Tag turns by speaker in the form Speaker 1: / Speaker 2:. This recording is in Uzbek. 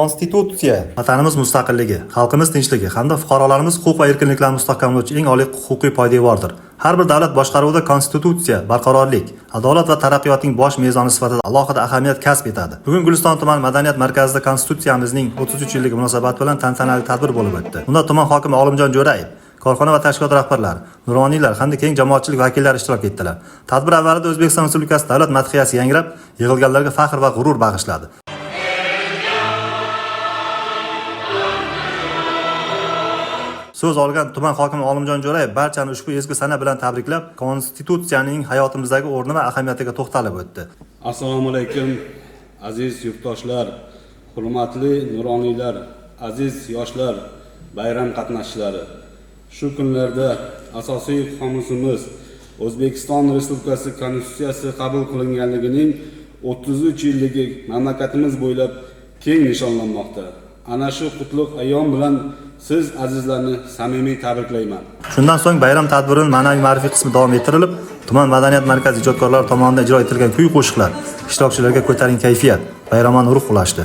Speaker 1: Konstitutsiya vatanimiz mustaqilligi, xalqimiz tinchligi hamda fuqarolarimiz huquq va erkinliklarini mustahkamlovchi eng oliy huquqiy poydevordir. Har bir davlat boshqaruvida konstitutsiya barqarorlik, adolat va taraqqiyotning bosh mezoni sifatida alohida ahamiyat kasb etadi. Bugun Guliston tuman madaniyat markazida konstitutsiyamizning 33 yilligi munosabati bilan tantanali tadbir bo'lib o'tdi. Unda tuman hokimi Olimjon Jo'rayev, korxona va tashkilot rahbarlari, nuroniylar hamda keng jamoatchilik vakillari ishtirok etdilar. Tadbir avvalida O'zbekiston Respublikasi davlat madhiyasi yangrab, yig'ilganlarga faxr va g'urur bag'ishladi. So'z olgan tuman hokimi Olimjon Jo'rayev barchani ushbu ezgu sana bilan tabriklab, konstitutsiyaning hayotimizdagi o'rni va ahamiyatiga to'xtalib o'tdi.
Speaker 2: Assalomu alaykum aziz yurtdoshlar, hurmatli nuroniylar, aziz yoshlar, bayram qatnashchilari. Shu kunlarda asosiy qomusimiz O'zbekiston Respublikasi Konstitutsiyasi qabul qilinganligining 33 yilligi mamlakatimiz bo'ylab keng nishonlanmoqda. Ana shu qutlug' ayyom bilan siz azizlarni samimiy tabriklayman.
Speaker 1: Shundan so'ng bayram tadbirining ma'naviy-ma'rifiy qismi davom ettirilib, tuman madaniyat markazi ijodkorlari tomonidan ijro etilgan kuy-qo'shiqlar ishtirokchilarga ko'taring kayfiyat, bayramona ruh ulashdi.